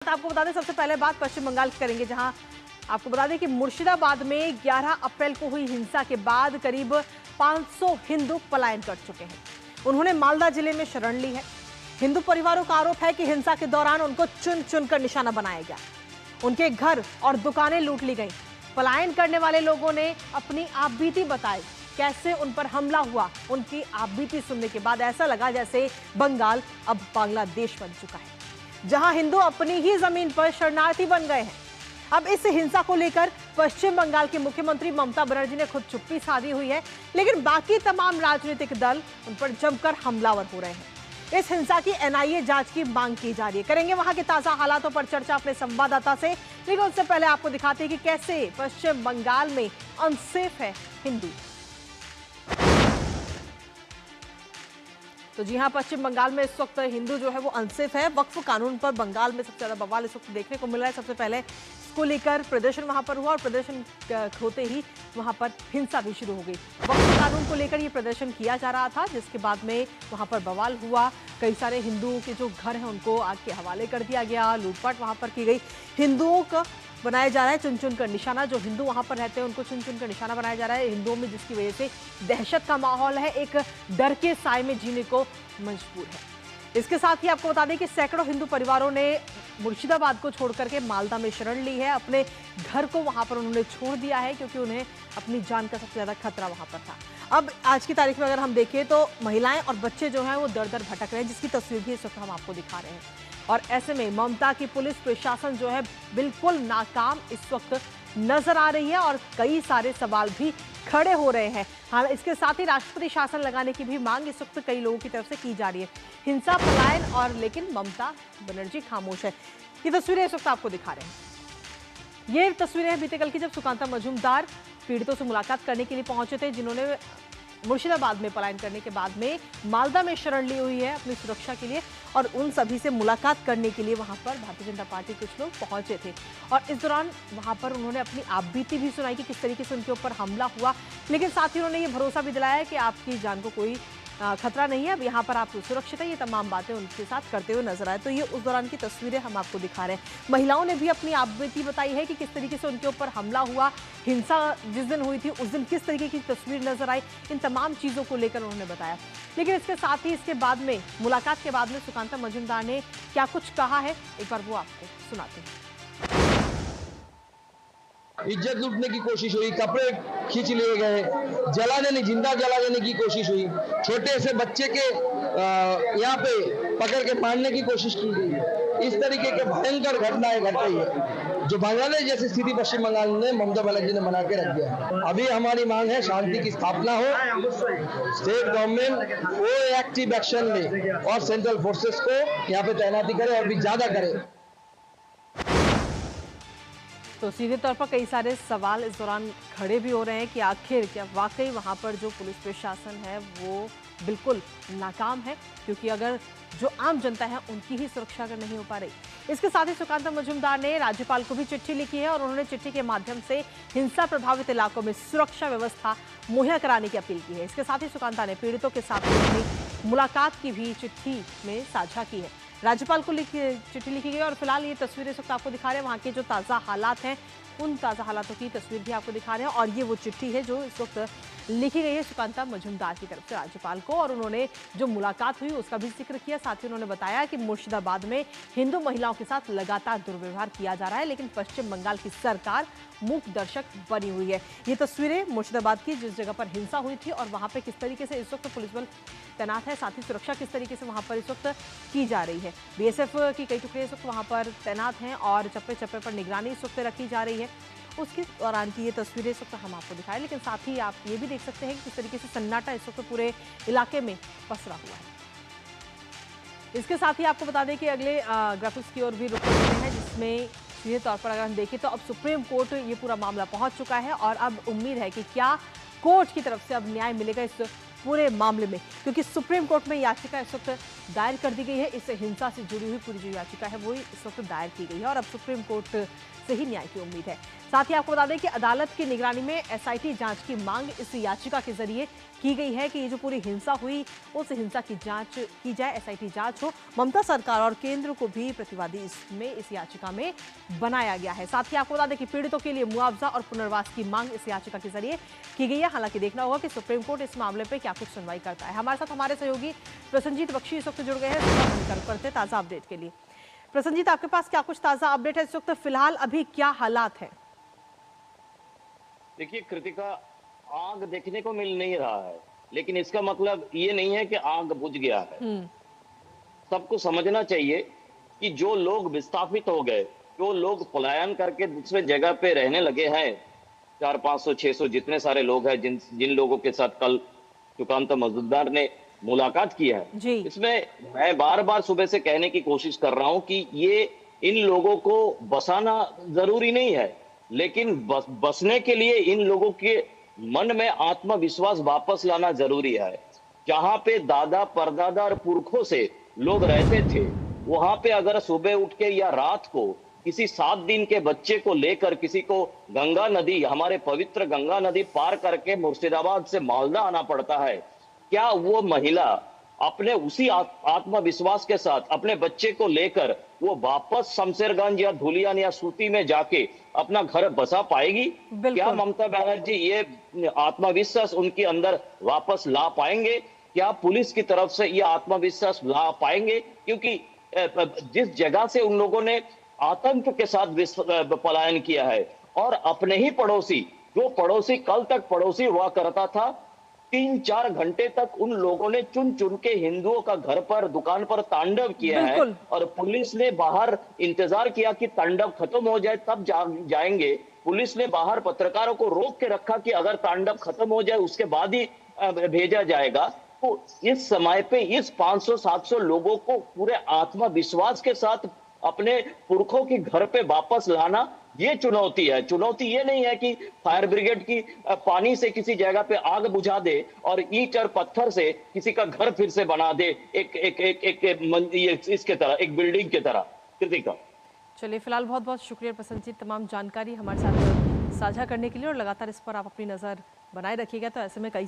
आपको बता दें, सबसे पहले बात पश्चिम बंगाल की करेंगे, जहां आपको बता दें कि मुर्शिदाबाद में 11 अप्रैल को हुई हिंसा के बाद करीब 500 हिंदू पलायन कर चुके हैं। उन्होंने मालदा जिले में शरण ली है। हिंदू परिवारों का आरोप है कि हिंसा के दौरान उनको चुन चुनकर निशाना बनाया गया, उनके घर और दुकानें लूट ली गई। पलायन करने वाले लोगों ने अपनी आपबीती बताई, कैसे उन पर हमला हुआ। उनकी आपबीती सुनने के बाद ऐसा लगा जैसे बंगाल अब बांग्लादेश बन चुका है, जहां हिंदू अपनी ही जमीन पर शरणार्थी बन गए हैं। अब इस हिंसा को लेकर पश्चिम बंगाल की मुख्यमंत्री ममता बनर्जी ने खुद चुप्पी साधी हुई है, लेकिन बाकी तमाम राजनीतिक दल उन पर जमकर हमलावर हो रहे हैं। इस हिंसा की एनआईए जांच की मांग की जा रही है। करेंगे वहां के ताजा हालातों पर चर्चा अपने संवाददाता से, लेकिन उससे पहले आपको दिखाते हैं कि कैसे पश्चिम बंगाल में अनसेफ है हिंदू। तो जी हां, पश्चिम बंगाल में इस वक्त हिंदू जो है वो अनसेफ है। वक्फ कानून पर बंगाल में सबसे ज्यादा बवाल इस वक्त देखने को मिल रहा है। सबसे पहले इसको लेकर प्रदर्शन वहां पर हुआ और प्रदर्शन होते ही वहां पर हिंसा भी शुरू हो गई। वक्फ कानून को लेकर ये प्रदर्शन किया जा रहा था, जिसके बाद में वहां पर बवाल हुआ। कई सारे हिंदुओं के जो घर हैं उनको आग के हवाले कर दिया गया, लूटपाट वहां पर की गई। हिंदुओं का बनाया जा रहा है चुन चुन कर निशाना, जो हिंदू वहां पर रहते हैं उनको चुन चुन कर निशाना बनाया जा रहा है हिंदुओं में, जिसकी वजह से दहशत का माहौल है, एक डर के साए में जीने को मजबूर है। इसके साथ ही आपको बता दें कि सैकड़ों हिंदू परिवारों ने मुर्शिदाबाद को छोड़ करके मालदा में शरण ली है। अपने घर को वहां पर उन्होंने छोड़ दिया है, क्योंकि उन्हें अपनी जान का सबसे ज्यादा खतरा वहां पर था। अब आज की तारीख में अगर हम देखें तो महिलाएं और बच्चे जो हैं वो दर दर भटक रहे हैं, जिसकी तस्वीर भी इस वक्त हम आपको दिखा रहे हैं। और ऐसे में ममता की पुलिस प्रशासन जो है बिल्कुल नाकाम इस वक्त नजर आ रही है और कई सारे सवाल भी खड़े हो रहे हैं। हाँ, इसके साथ ही राष्ट्रपति शासन लगाने की भी मांग इस वक्त कई लोगों की तरफ से की जा रही है। हिंसा, पलायन और लेकिन ममता बनर्जी खामोश है। ये तस्वीरें इस वक्त आपको दिखा रहे हैं। ये तस्वीरें हैं बीते कल की, जब सुकांता मजूमदार पीड़ितों से मुलाकात करने के लिए पहुंचे थे, जिन्होंने मुर्शिदाबाद में पलायन करने के बाद में मालदा में शरण ली हुई है अपनी सुरक्षा के लिए। और उन सभी से मुलाकात करने के लिए वहां पर भारतीय जनता पार्टी कुछ लोग पहुंचे थे और इस दौरान वहां पर उन्होंने अपनी आपबीती भी सुनाई कि किस तरीके से उनके ऊपर हमला हुआ। लेकिन साथ ही उन्होंने ये भरोसा भी दिलाया कि आपकी जान को कोई खतरा नहीं है, अब यहाँ पर आप सुरक्षित है। ये तमाम बातें उनके साथ करते हुए नजर आए। तो ये उस दौरान की तस्वीरें हम आपको दिखा रहे हैं। महिलाओं ने भी अपनी आपबीती बताई है कि किस तरीके से उनके ऊपर हमला हुआ, हिंसा जिस दिन हुई थी उस दिन किस तरीके की तस्वीर नजर आई, इन तमाम चीजों को लेकर उन्होंने बताया। लेकिन इसके साथ ही इसके बाद में मुलाकात के बाद में सुकांता मजूमदार ने क्या कुछ कहा है, एक बार वो आपको सुनाते हैं। इज्जत लूटने की कोशिश हुई, कपड़े खींच लिए गए, जला देने, जिंदा जला देने की कोशिश हुई, छोटे से बच्चे के यहाँ पे पकड़ के मारने की कोशिश की गई। इस तरीके के भयंकर घटनाएं घट रही है, जो बांग्लादेश जैसी स्थिति पश्चिम बंगाल ने ममता बनर्जी ने बना के रख दिया है। अभी हमारी मांग है शांति की स्थापना हो, स्टेट गवर्नमेंट वो एक्टिव एक्शन ले और सेंट्रल फोर्सेस को यहाँ पे तैनाती करे और भी ज्यादा करे। तो सीधे तौर पर कई सारे सवाल इस दौरान खड़े भी हो रहे हैं कि आखिर क्या वाकई वहां पर जो पुलिस प्रशासन है वो बिल्कुल नाकाम है, क्योंकि अगर जो आम जनता है उनकी ही सुरक्षा अगर नहीं हो पा रही। इसके साथ ही सुकांता मजूमदार ने राज्यपाल को भी चिट्ठी लिखी है और उन्होंने चिट्ठी के माध्यम से हिंसा प्रभावित इलाकों में सुरक्षा व्यवस्था मुहैया कराने की अपील की है। इसके साथ ही सुकांता ने पीड़ितों के साथ अपनी मुलाकात की भी चिट्ठी में साझा की है। राज्यपाल को चिट्ठी लिखी गई और फिलहाल ये तस्वीरें इस वक्त आपको दिखा रहे हैं। वहाँ के जो ताज़ा हालात हैं उन ताज़ा हालातों की तस्वीर भी आपको दिखा रहे हैं और ये वो चिट्ठी है जो इस वक्त लिखी गई है सुकांता मजूमदार की तरफ से राज्यपाल को, और उन्होंने जो मुलाकात हुई उसका भी जिक्र किया। साथ ही उन्होंने बताया कि मुर्शिदाबाद में हिंदू महिलाओं के साथ लगातार दुर्व्यवहार किया जा रहा है, लेकिन पश्चिम बंगाल की सरकार मूक दर्शक बनी हुई है। ये तस्वीरें मुर्शिदाबाद की, जिस जगह पर हिंसा हुई थी और वहाँ पे किस तरीके से इस वक्त पुलिस बल तैनात है, साथ ही सुरक्षा किस तरीके से वहाँ पर इस वक्त की जा रही है। बीएसएफ की कई टुकड़े इस वक्त वहाँ पर तैनात हैं और चप्पे चप्पे पर निगरानी इस वक्त रखी जा रही है। उसके दौरान की ये तस्वीरें इस वक्त हम आपको दिखाएं, लेकिन साथ ही आप ये भी देख सकते हैं कि किस तरीके से सन्नाटा इस वक्त पूरे इलाके में पसरा हुआ है। इसके साथ ही आपको बता दें कि अगले ग्राफिक्स की ओर भी रुक रहे हैं, जिसमें सीधे तौर पर अगर हम देखें तो अब सुप्रीम कोर्ट ये पूरा मामला पहुंच चुका है और अब उम्मीद है कि क्या कोर्ट की तरफ से अब न्याय मिलेगा इस पूरे मामले में, क्योंकि सुप्रीम कोर्ट में याचिका इस वक्त दायर कर दी गई है। इस हिंसा से जुड़ी हुई पूरी जो याचिका है वो इस वक्त दायर की गई है और अब सुप्रीम कोर्ट से ही न्याय की उम्मीद है। साथ ही आपको बता दें कि अदालत की निगरानी में एसआईटी जांच की मांग इस याचिका के जरिए की गई है कि ये जो पूरी हिंसा हुई उस हिंसा की जांच की जाए, एसआईटी जांच हो। ममता सरकार और केंद्र को भी प्रतिवादी इसमें इस याचिका में बनाया गया है। साथ ही आपको बता दें कि पीड़ितों के लिए मुआवजा और पुनर्वास की मांग इस याचिका के जरिए की गई है। हालांकि देखना होगा कि सुप्रीम कोर्ट इस मामले पर क्या कुछ सुनवाई करता है। हमारे साथ हमारे सहयोगी प्रसन्नजीत बख्शी इस वक्त जुड़ गए हैं करते ताजा अपडेट के लिए। प्रसन्नजीत, आपके पास क्या कुछ ताजा अपडेट है इस वक्त? फिलहाल अभी क्या हालात है? देखिए कृतिका, आग देखने को मिल नहीं रहा है, लेकिन इसका मतलब ये नहीं है कि आग बुझ गया है। सबको समझना चाहिए कि जो लोग विस्थापित हो गए, जो लोग पलायन करके दूसरे जगह पे रहने लगे हैं, 400-500 600 जितने सारे लोग हैं, जिन लोगों के साथ कल सुकांत मजूमदार ने मुलाकात की है, इसमें मैं बार बार सुबह से कहने की कोशिश कर रहा हूं कि ये इन लोगों को बसाना जरूरी नहीं है, लेकिन बसने के लिए इन लोगों के मन में आत्मविश्वास वापस लाना जरूरी है। जहां पे दादा परदादा और पुरखों से लोग रहते थे, वहां पे अगर सुबह उठ के या रात को किसी 7 दिन के बच्चे को लेकर किसी को गंगा नदी, हमारे पवित्र गंगा नदी पार करके मुर्शिदाबाद से मालदा आना पड़ता है, क्या वो महिला अपने उसी आत्मविश्वास के साथ अपने बच्चे को लेकर वो वापस शमशेरगंज या धुलियान या सूती में जाके अपना घर बसा पाएगी? क्या ममता बनर्जी ये आत्मविश्वास उनके अंदर वापस ला पाएंगे? क्या पुलिस की तरफ से ये आत्मविश्वास ला पाएंगे? क्योंकि जिस जगह से उन लोगों ने आतंक के साथ पलायन किया है और अपने ही पड़ोसी, जो पड़ोसी कल तक पड़ोसी हुआ करता था, 3-4 घंटे तक उन लोगों ने चुन चुन के हिंदुओं का घर पर, दुकान पर तांडव किया है और पुलिस ने बाहर इंतजार किया कि तांडव खत्म हो जाए तब जाएंगे। पुलिस ने बाहर पत्रकारों को रोक के रखा कि अगर तांडव खत्म हो जाए उसके बाद ही भेजा जाएगा। तो इस समय पे इस 500-700 लोगों को पूरे आत्मविश्वास के साथ अपने पुरखों के घर पे वापस लाना, ये चुनौती है। चुनौती ये नहीं है कि फायर ब्रिगेड की पानी से किसी जगह पे आग बुझा दे और ईंट और पत्थर से किसी का घर फिर से बना दे, इसके तरह, एक बिल्डिंग की तरह। कृतिका, चलिए फिलहाल बहुत बहुत शुक्रिया प्रसन्नजीत, तमाम जानकारी हमारे साथ साझा करने के लिए, और लगातार इस पर आप अपनी नजर बनाए रखिएगा। तो ऐसे में कई